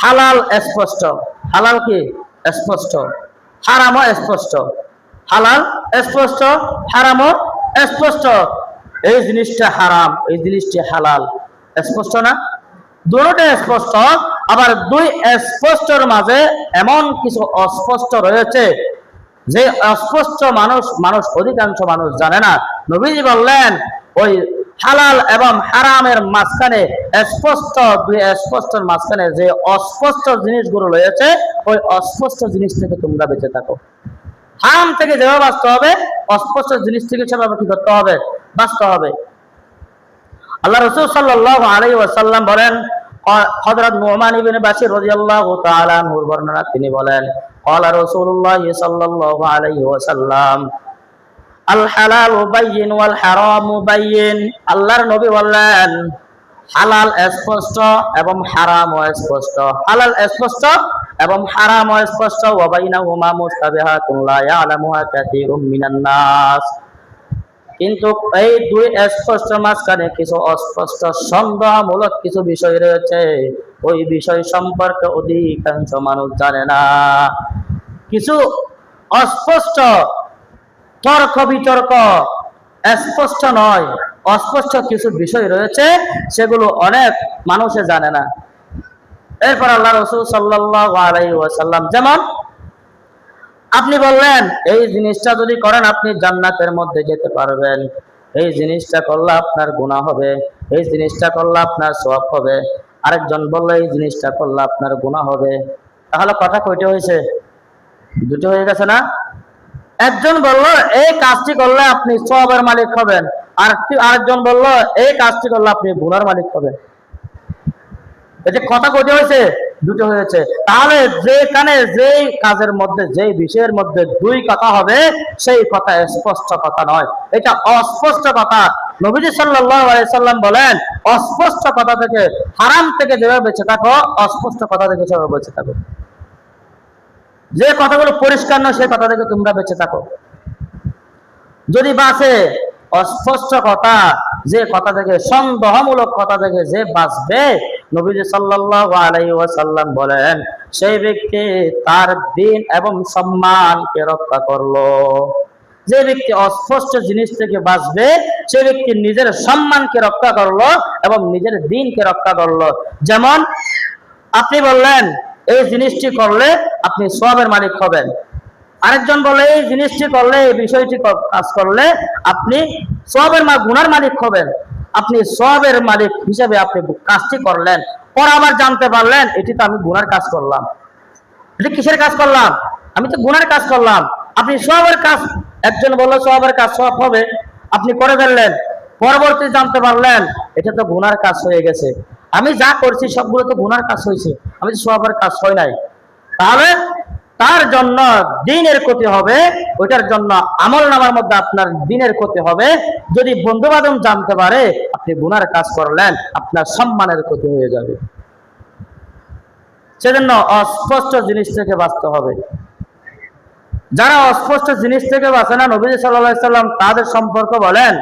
হালাল স্পষ্ট, হালাল কি স্পষ্ট, হারামও স্পষ্ট, হালাল স্পষ্ট, হারামও স্পষ্ট। এই জিনিসটা হারাম, এই জিনিসটা হালাল, স্পষ্ট না? দুটোটা স্পষ্ট। আবার দুই স্পষ্টর মাঝে এমন কিছু অস্পষ্ট রয়েছে যে অস্পষ্ট মানুষ অধিকাংশ মানুষ জানে না। নবীজি বললেন ওই হালাল এবং হারামের মাঝখানে স্পষ্ট, দুই স্পষ্টর মাঝখানে যে অস্পষ্ট জিনিসগুলো রয়েছে, ওই অস্পষ্ট জিনিস থেকে তোমরা বেঁচে থাকো। হারাম থেকে যেভাবে বাঁচতে হবে, অস্পষ্ট জিনিস থেকে সেভাবে কি করতে হবে? বাঁচতে হবে। আল্লাহ রাসূল সাল্লাল্লাহু আলাইহি ওয়াসাল্লাম বলেন, হযরত নুমান ইবনে বাশির রাদিয়াল্লাহু তাআলা আনহুর বর্ণনা, তিনি বলেন, ক্বালা রাসূলুল্লাহ সাল্লাল্লাহু আলাইহি ওয়াসাল্লাম, আল হালালু বাইয়িন ওয়াল হারামু বাইয়িন। আল্লাহর নবী বললেন, হালাল স্পষ্ট এবং হারামও স্পষ্ট, হালাল স্পষ্ট এবং হারামও স্পষ্ট। ওয়া বাইনাহুমা মুশতাবিহাতুন লা ইয়ালামুহা কাসীরুম মিনান নাস। কিন্তু এই দুই স্পষ্ট মাঝখানে কিছু অস্পষ্ট সন্দেহমূলক কিছু বিষয় রয়েছে, ওই বিষয় সম্পর্কে অধিকাংশ মানুষ জানে না। কিছু অস্পষ্ট তর্ক বিতর্ক, স্পষ্ট নয়, অস্পষ্ট কিছু বিষয় রয়েছে, সেগুলো অনেক মানুষে জানে না। এরপর আল্লাহ রাসূল সাল্লাল্লাহু আলাইহি ওয়াসাল্লাম, যেমন আপনি বললেন এই জিনিসটা যদি করেন আপনি জান্নাতের মধ্যে যেতে পারবেন, এই জিনিসটা করলে আপনার গুনাহ হবে, এই জিনিসটা করলে আপনার সওয়াব হবে। আরেকজন বলল এই জিনিসটা করলে আপনার গুনাহ হবে। তাহলে কথা কয়টা হয়েছে? দুটো হয়ে গেছে না? একজন বলল এই কাজটি করলে আপনি সওয়াবের মালিক হবেন, আরেকজন বলল এই কাজটি করলে আপনি গুনার মালিক হবেন। এই যে কথা কয়টা হয়েছে? দুটো হয়েছে। তাহলে যেখানে যেই কাজের মধ্যে, যেই বিষয়ের মধ্যে দুই কথা হবে, সেই কথা স্পষ্ট কথা নয়, এটা অস্পষ্ট কথা। নবীজি সাল্লাল্লাহু আলাইহি সাল্লাম বলেন, অস্পষ্ট কথা থেকে, হারাম থেকে যেভাবে বেঁচে থাকো, অস্পষ্ট কথা থেকে সেভাবে বেঁচে থাকো। যে কথাগুলো পরিষ্কার নয় সেই কথা থেকে তোমরা বেঁচে থাকো। যদি বাঁচে অস্পষ্ট কথা, যে কথা থেকে, সন্দেহমূলক কথা থেকে যে বাঁচবে, নবীজি সাল্লাল্লাহু আলাইহি ওয়াসাল্লাম বলেন, সেই ব্যক্তি তার দ্বীন এবং সম্মানকে রক্ষা করলো। যে ব্যক্তি অস্পষ্ট জিনিস থেকে বাঁচবে, সে ব্যক্তি নিজের সম্মানকে রক্ষা করলো এবং নিজের দ্বীনকে রক্ষা করলো। যেমন আপনি বললেন এই জিনিসটি করলে আপনি সওয়াবের মালিক হবেন, আরেকজন বলে এই জিনিসটি করলে, এই বিষয়টি কাজ করলে আপনি সওয়াবের গুনার মালিক হবেন। আপনি সওয়াবের মালিক হিসেবে আপনি কাজটি করলেন, পর আবার জানতে পারলেন এটি তো আমি গুনার কাজ করলাম। এটি কিসের কাজ করলাম? আমি তো গুনার কাজ করলাম। আপনি সওয়াবের কাজ, একজন বললো সওয়াবের কাজ, সওয়াব হবে, আপনি করে ফেললেন, পরবর্তী জানতে পারলেন এটা তো গুনার কাজ হয়ে গেছে। আমি যা করছি সবগুলো তো গুনার কাজ হয়েছে, আমি তো সওয়াবের কাজ হয় নাই। তাহলে তার জন্য দ্বীনের ক্ষতি হবে, ওইটার জন্য আমলনামার মধ্যে আপনার দ্বীনের ক্ষতি হবে। যদি বন্ধু বান্ধব জানতে পারে আপনি গুনার কাজ করলেন, আপনার সম্মানের ক্ষতি হয়ে যাবে। সেজন্য অস্পষ্ট জিনিস থেকে বাঁচতে হবে। যারা অস্পষ্ট জিনিস থেকে বাঁচে না, নবী সাল্লাল্লাহু আলাইহি সাল্লাম তাদের সম্পর্কে বলেন,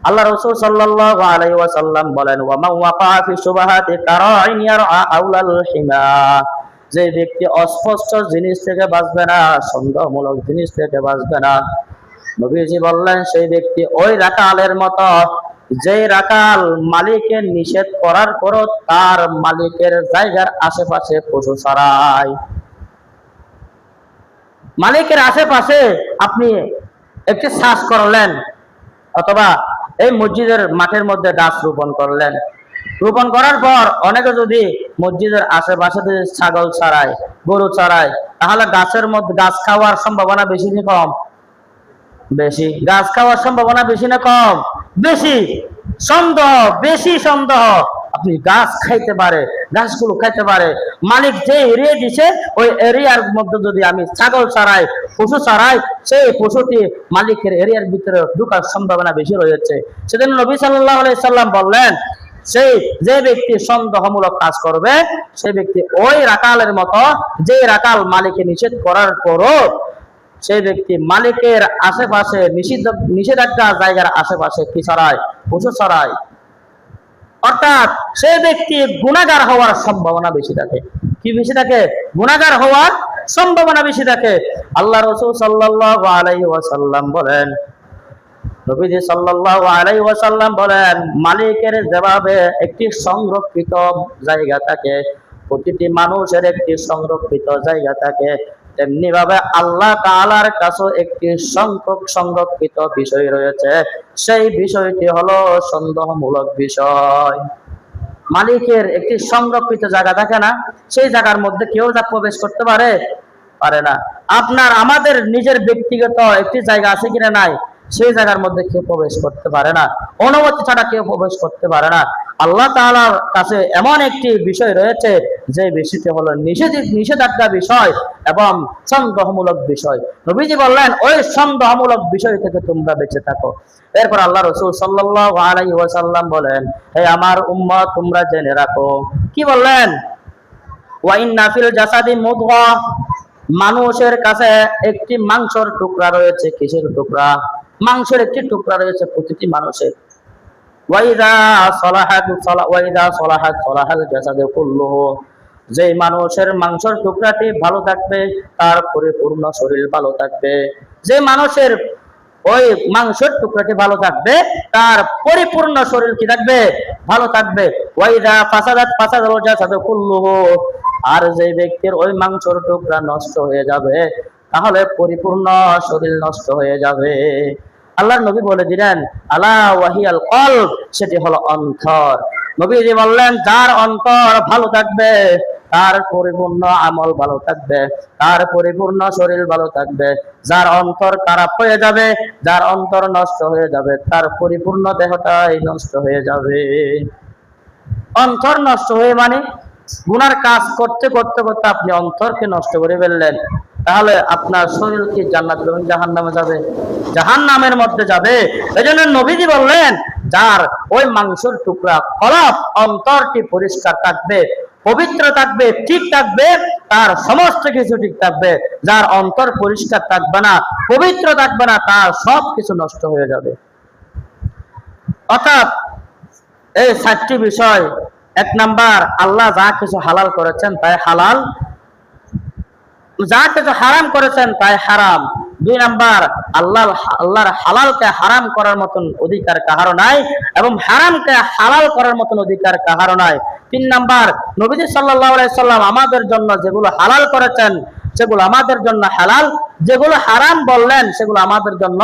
আল্লাহ রাসূল সাল্লাল্লাহু আলাইহি ওয়াসাল্লাম বলেন, ওয়া মান ওয়াকা ফি শুবহাতি কারাইন ইয়ারআ আউলাল হিমা। যে ব্যক্তি অস্পষ্ট জিনিস থেকে বাঁচবে না, সন্দেহমূলক জিনিস থেকে বাঁচবে না, নবীজি বললেন সেই ব্যক্তি ওই রাকালের মতো, যে রাকাল মালিকের নিষেধ করার পরও তার মালিকের জায়গার আশেপাশে পশু চরায়। মালিকের আশেপাশে আপনি একটি চাষ করলেন, অথবা এই মসজিদের মাঠের মধ্যে গাছ রোপণ করলেন, রোপণ করার পর অনেকে যদি মসজিদের আশেপাশে ছাগল চড়ায়, গরু চড়ায়, তাহলে গাছের মধ্যে গাছ খাওয়ার সম্ভাবনা বেশি না কম? বেশি। গাছ খাওয়ার সম্ভাবনা বেশি না কম? বেশি। সন্দেহ, বেশি সন্দেহ। আপনি গাছ খাইতে পারে, গাছগুলো খাইতে পারে। মালিক যে এরিয়া দিছে ওই এরিয়ার মধ্যে যদি আমি ছাগল চড়াই, পশু চড়াই, সেই পশুটি মালিকের এরিয়ার ভিতরে ঢোকার সম্ভাবনা বেশি রয়েছে। সেজন্য নবী সাল্লাল্লাহু আলাইহি সাল্লাম বললেন, সেই যে ব্যক্তি সন্দেহমূলক কাজ করবে, সেই ব্যক্তি ওই রাকালের মতো, যে রাকাল মালিকে নিষেধ করার পরও সেই ব্যক্তি মালিকের আশেপাশে, নিষেধাজ্ঞা জায়গার আশেপাশে কি চড়ায়? পশু চড়ায়। অর্থাৎ সেই ব্যক্তি গুনাহগার হওয়ার সম্ভাবনা বেশি থাকে। কি বেশি থাকে? গুনাহগার হওয়ার সম্ভাবনা বেশি থাকে। আল্লাহ রাসূল সাল্লাল্লাহু আলাইহি ওয়াসাল্লাম বলেন, নবীজি সাল্লাল্লাহু আলাইহি ওয়াসাল্লাম বলেন, মালিকের যেভাবে একটি সংরক্ষিত জায়গা থাকে, প্রতিটি মানুষের একটি সংরক্ষিত জায়গা থাকে, তেমনি ভাবে আল্লাহ তাআলার কাছে একটি সংরক্ষিত বিষয় রয়েছে। সেই বিষয়টি হলো সন্দেহমূলক বিষয়। মালিকের একটি সংরক্ষিত জায়গা থাকে না, সেই জায়গার মধ্যে কেউ যা প্রবেশ করতে পারে না। আমাদের নিজের ব্যক্তিগত একটি জায়গা আছে কিনা? নাই। সেই জায়গার মধ্যে কেউ প্রবেশ করতে পারে না, অনুমতি ছাড়া কেউ প্রবেশ করতে পারে না। আল্লাহ তাআলার কাছে এমন একটি বিষয় রয়েছে যে বিষয়টি হলো নিষেধাজ্ঞা বিষয় এবং সন্দেহমূলক বিষয়। নবীজি বললেন, ওই সন্দেহমূলক বিষয় থেকে তোমরা বেঁচে থাকো। এরপর আল্লাহ রাসূল সাল্লাল্লাহু আলাইহি ওয়াসাল্লাম বলেন, হে আমার উম্মত, তোমরা জেনে রাখো। কি বললেন? ওয়া ইন্না ফিল জাসাদি মুদগা, মানুষের কাছে একটি মাংসের টুকরা রয়েছে। কিসের টুকরা? মাংসের একটি টুকরা রয়েছে প্রতিটি মানুষের। ওয়াইদা সালাহাত সালাহাল জাসাদু কুল্লুহু, যে মানুষের মাংসের টুকরাটি ভালো থাকবে তার পরিপূর্ণ শরীর ভালো থাকবে। যে মানুষের ওই মাংসের টুকরাটি ভালো থাকবে তার পরিপূর্ণ শরীর কি থাকবে? ভালো থাকবে। ওয়াইদা ফাসাদাল জাসাদু কুল্লুহু, আর যে ব্যক্তির ওই মাংসের টুকরা নষ্ট হয়ে যাবে তাহলে পরিপূর্ণ শরীর নষ্ট হয়ে যাবে। আল্লাহর নবী বলে দিলেন, আলা ওয়াহিয়াল কলব, সেটি হলো অন্তর। নবীজি বললেন, যার অন্তর ভালো থাকবে তার পরিপূর্ণ আমল ভালো থাকবে, তার পরিপূর্ণ শরীর ভালো থাকবে। যার অন্তর খারাপ হয়ে যাবে, যার অন্তর নষ্ট হয়ে যাবে, তার পরিপূর্ণ দেহটাই নষ্ট হয়ে যাবে। অন্তর নষ্ট হয়ে মানে গুনার কাজ করতে করতে করতে আপনি অন্তরকে নষ্ট করে ফেললেন, তাহলে আপনার শরীর কি জান্নাত এবং জাহান্নামে যাবে? জাহান্নামের মধ্যে যাবে। এজন্য নবীজি বললেন, যার ওই মাংসের টুকরা কলব, অন্তরটি পরিষ্কার থাকবে, পবিত্র থাকবে, ঠিক থাকবে, তার সমস্ত কিছু ঠিক থাকবে। যার অন্তর পরিষ্কার থাকবে না, পবিত্র থাকবে না, তার সব কিছু নষ্ট হয়ে যাবে। অর্থাৎ এই 7টি বিষয়। 1 নাম্বার, আল্লাহ যা কিছু হালাল করেছেন তাই হালাল, যা কিছু হারাম করেছেন তাই হারাম। 2 নাম্বার, আল্লাহর হালালকে হারাম করার মতন অধিকার কাহারও নাই এবং হারামকে হালাল করার মতন অধিকার কাহারও নাই। 3 নাম্বার, নবীজি সাল্লাল্লাহু আলাইহি সাল্লাম আমাদের জন্য যেগুলো হালাল করেছেন সেগুলো আমাদের জন্য হালাল, যেগুলো হারাম বললেন সেগুলো আমাদের জন্য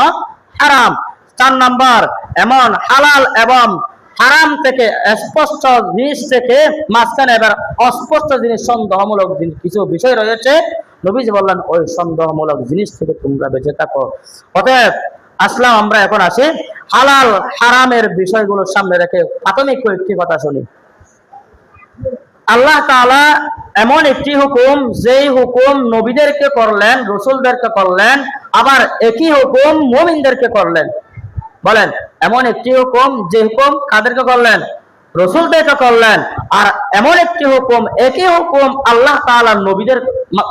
হারাম। 4 নাম্বার, এমন হালাল এবং হারাম থেকে স্পষ্ট জিনিস থেকে মাঝখানে এবার অস্পষ্ট জিনিস, সন্দেহমূলক কিছু বিষয় রয়েছে। নবীজি বললেন, ওই সন্দেহমূলক জিনিস থেকে তোমরা বেঁচে থাকো। অতএব আসলাম, আমরা এখন আসি হালাল হারামের বিষয়গুলোর সামনে রেখে প্রাথমিক কয়েকটি কথা শুনি। আল্লাহ তাআলা এমন একটি হুকুম, যেই হুকুম নবীদেরকে করলেন, রাসূলদেরকে করলেন, আবার একই হুকুম মুমিনদেরকে করলেন। বলেন, এমন একটি হুকুম, যে হুকুম কাদেরকে করলেন? রাসূলদেরকে করলেন। আর এমন একটি হুকুম, একই হুকুম আল্লাহ তাআলা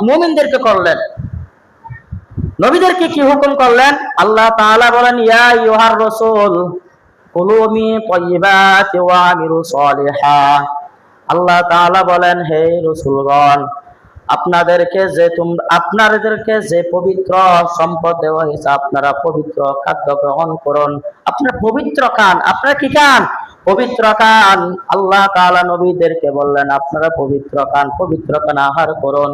মুমিনদেরকে করলেন। নবীদেরকে কি হুকুম করলেন? আল্লাহ তাআলা বলেন, ইয়া আইয়ুহার রাসূল কুলু মিন তাইয়্যিবাতি ওয়া আমিলু সলিহা। আল্লাহ তাআলা বলেন, হে রাসূলগণ, আপনাদেরকে যে পবিত্র সম্পদ দেওয়া হয়েছে, আপনারা পবিত্র খাদ্য গ্রহণ করুন। আপনারা পবিত্র খান। আপনারা কি খান? পবিত্র খান। আল্লাহ তাআলা নবীদেরকে বললেন, আপনারা পবিত্র খান, পবিত্র খান আহার করুন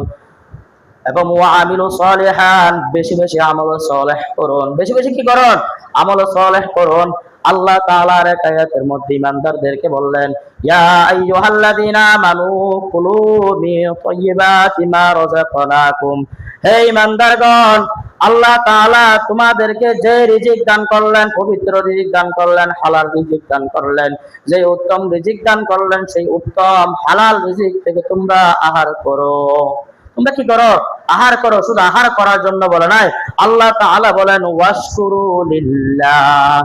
এবং ওয়া আমিলু সলিহান, বেশি বেশি আমল সালেহ করুন। বেশি বেশি কি করুন? আমল সালেহ করুন। আল্লাহ তাআলার এক আয়াতের মধ্যে ঈমানদারদেরকে বললেন, ইয়া আইয়ুহাল্লাযীনা আমানু কুলু মিন তাইয়্যিবাতি মা রাযাকনাকুম। হে ঈমানদারগণ, আল্লাহ তাআলা তোমাদেরকে যে রিজিক দান করলেন, পবিত্র রিজিক দান করলেন, হালাল রিজিক দান করলেন, যে উত্তম রিজিক দান করলেন, সেই উত্তম হালাল রিজিক থেকে তোমরা আহার করো। তোমরা কি করো? আহার করো। শুধু আহার করার জন্য বলে নাই, আল্লাহ তাআলা বলেন, ওয়াশকুরু লিল্লাহ।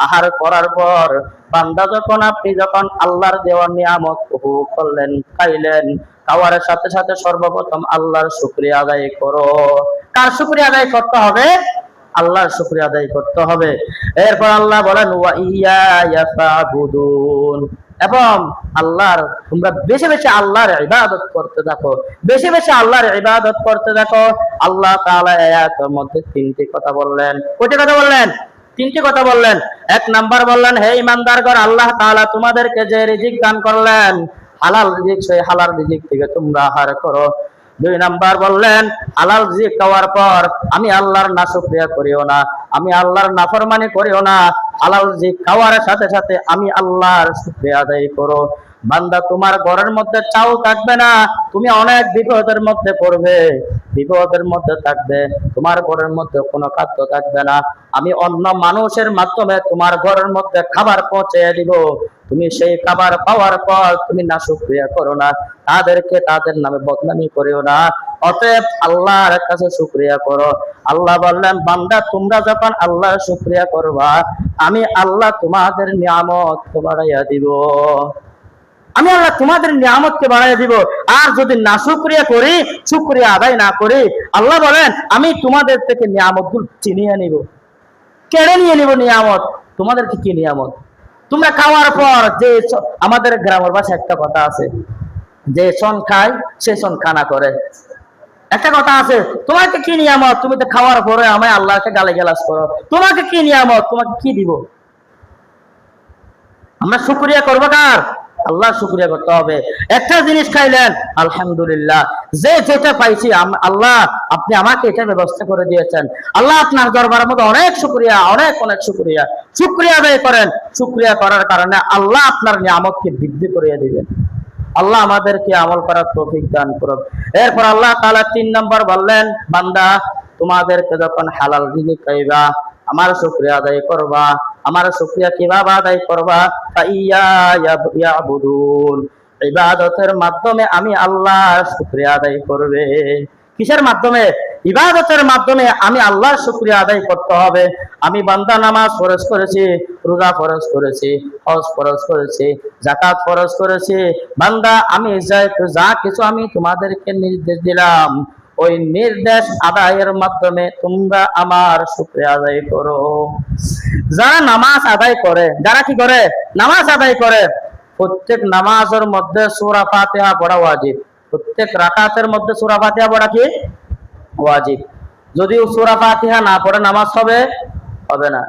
আহার করার পর বান্দা যখন আল্লাহর দেওয়া নিয়ামত উপভোগ করলেন, খাইলেন, খাওয়ার সাথে সাথে সর্বপ্রথম আল্লাহর শুকরিয়া আদায় করো। কার শুকরিয়া আদায় করতে হবে? আল্লাহর শুকরিয়া আদায় করতে হবে। এরপর আল্লাহ বলেন, ওয়া ইয়া ফাবুদুন। এবং আল্লাহর তোমরা বেশি বেশি আল্লাহর ইবাদত করতে থাকো, বেশি বেশি আল্লাহর ইবাদত করতে থাকো। আল্লাহ তাআলা আয়াতের মধ্যে তিনটি কথা বললেন। কয়টি কথা বললেন? তিনটি কথা বললেন। এক নাম্বার বললেন, হে ঈমানদারগণ, আল্লাহ তাআলা তোমাদেরকে যে রিজিক দান করলেন হালাল রিজিক, সেই হালাল রিজিক থেকে তোমরা আহার করো। দুই নাম্বার বললেন, হালাল রিজিক খাওয়ার পর আমি আল্লাহর নাশুকরিয়া করিও না, আমি আল্লাহর নাফরমানি করিও না। হালাল রিজিক খাওয়ার সাথে সাথে আমি আল্লাহর শুকরিয়া আদায় করো। বান্দা, তোমার ঘরের মধ্যে চাও থাকবে না, তুমি অনেক বিপদের মধ্যে পড়বে, বিপদের মধ্যে থাকবে, তোমার ঘরের মধ্যে কোনো খাদ্য থাকবে না, আমি অন্য মানুষের মাধ্যমে তোমার ঘরের মধ্যে খাবার পৌঁছে দিব। তুমি সেই খাবার পাওয়ার পর তুমি নাশুকরিয়া করো না, তাদেরকে তাদের নামে বদনামি করিও না, অতএব আল্লাহর কাছে শুকরিয়া করো। আল্লাহ বললেন, বান্দা তোমরা যখন আল্লাহর শুকরিয়া করবা, আমি আল্লাহ তোমাদের নিয়ামতকে বাড়াইয়া দিব, আমি আল্লাহ তোমাদের নিয়ামতকে বাড়াইয়া দিব। আর যদি নাশুকরিয়া করি, শুকরিয়া আদায় না করি, আল্লাহ বলেন আমি তোমাদের থেকে নিয়ামতগুলো চিনিয়ে নিব, কেড়ে নিয়ে নিব নিয়ামত। তোমাদেরকে কি নিয়ামত? তোমরা খাওয়ার পর যে, আমাদের গ্রামের ভাষায় একটা কথা আছে, যে সন খায় সে সন খানা করে। একটা কথা আছে, তোমাকে কি নিয়ামত? তুমি তো খাওয়ার পরে আমায় আল্লাহকে গালিগালাজ করো, তোমাকে কি নিয়ামত? তোমাকে কি দিব? আমরা শুকরিয়া করবো কার? আল্লাহ শুকরিয়া করতে হবে। একটা জিনিস খাইলেন, আলহামদুলিল্লাহ, যে যেটা পাইছি আল্লাহ আপনি আমাকে এটা ব্যবস্থা করে দিয়েছেন, আল্লাহ আপনার দরবারের মধ্যে অনেক শুকরিয়া, অনেক অনেক শুকরিয়া। শুকরিয়া আদায় করেন, শুকরিয়া করার কারণে আল্লাহ আপনার নিয়ামতকে বৃদ্ধি করিয়ে দিবেন। আল্লাহ আমাদেরকে আমল করার তৌফিক দান করুন। এরপর আল্লাহ তাআলা 3 নম্বর বললেন, বান্দা তোমাদেরকে যখন হালাল রিজিক খাইবা, আমার শুকরিয়া আদায় করবা। আমার শুকরিয়া কিভাবে আদায় করবা? ইয়াবুদুন, ইবাদতের মাধ্যমে আমি আল্লাহর শুকরিয়া আদায় করবে। কিসের মাধ্যমে? ইবাদতের মাধ্যমে আমি আল্লাহর শুকরিয়া আদায় করতে হবে। আমি বান্দা নামাজ ফরজ করেছি, রোজা ফরজ করেছি, হজ ফরজ করেছি, যাকাত ফরজ করেছি। বান্দা আমি যা কিছু আমি তোমাদেরকে নির্দেশ দিলাম, ওই নির্দেশ আদায়ের মাধ্যমে তোমরা আমার শুকরিয়া আদায় করো। যারা নামাজ আদায় করে, যারা কি করে? নামাজ আদায় করে, প্রত্যেক নামাজের মধ্যে সূরা ফাতিহা পড়া ওয়াজিব। প্রত্যেক রাকাতের মধ্যে সূরা ফাতিহা পড়া কি ওয়াজিব। যদি সূরা ফাতিহা না পড়ে নামাজ হবে না।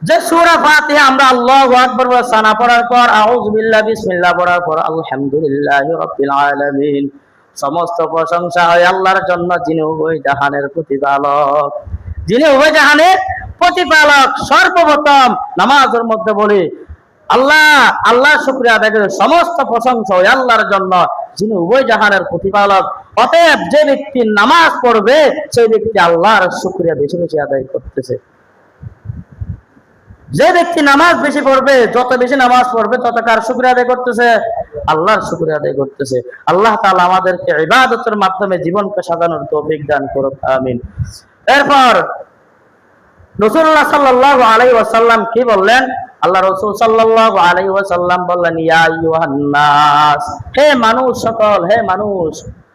যে সূরা ফাতিহা আমরা আল্লাহু আকবার বলে সানা পড়ার পর আউযু বিল্লাহি বিসমিল্লাহ পড়ার পর আলহামদুলিল্লাহি রাব্বিল আলামিন, সমস্ত প্রশংসা হয় আল্লাহর জন্য, যিনি উভয় জাহানের প্রতিপালক, যিনি উভয় জাহানের প্রতিপালক। সর্বপ্রথম নামাজের মধ্যে বলি আল্লাহ শুকরিয়া আদায় করে, সমস্ত প্রশংসা হয় আল্লাহর জন্য, যিনি উভয় জাহানের প্রতিপালক। অতএব যে ব্যক্তি নামাজ পড়বে সেই ব্যক্তি আল্লাহর শুকরিয়া বেশি বেশি আদায় করতেছে। যে ব্যক্তি নামাজ বেশি পড়বে, যত বেশি নামাজ পড়বে তত কার শুকরিয়া আদায় করতেছে? আল্লাহর শুকরিয়া আদায় করতেছে। আল্লাহ তাআলা আমাদেরকে ইবাদতের মাধ্যমে জীবনকে সাজানোর তৌফিক দান করুক, আমিন। এরপর রাসূলুল্লাহ সাল্লাল্লাহু আলাইহি ওয়াসাল্লাম কি বললেন? আল্লাহ রাসূল সাল্লাল্লাহু আলাইহি ওয়াসাল্লাম বললেন, ইয়া আইয়ুহান নাস, হে মানুষ সকল, হে মানুষ।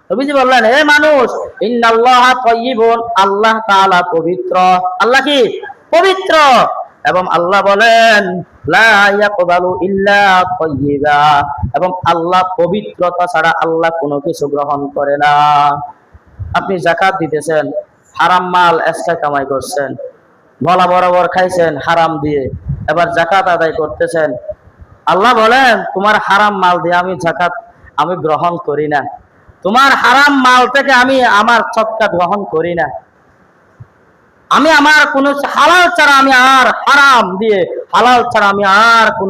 নবীজি বললেন, হে মানুষ, ইন্নাল্লাহা তাইয়্যিবুন, আল্লাহ তাআলা পবিত্র। আল্লাহ কি? পবিত্র। এবং আল্লাহ বলেন, লা ইয়াকবালু ইল্লা তাইয়্যিবা, এবং আল্লাহ পবিত্রতা ছাড়া আল্লাহ কোনো কিছু গ্রহণ করে না। আপনি যাকাত দিতেছেন, হারাম মাল এক্সট্রা কামাই করছেন, গলা বরাবর খাইছেন হারাম দিয়ে, এবার যাকাত আদায় করতেছেন। আল্লাহ বলেন, তোমার হারাম মাল দিয়ে আমি যাকাত আমি গ্রহণ করি না, তোমার হারাম মাল থেকে আমি আমার সদকা গ্রহণ করি না। আমি আমার কোন হালাল ছাড়া আমি আর হারাম দিয়ে, হালাল ছাড়া আমি আর কোন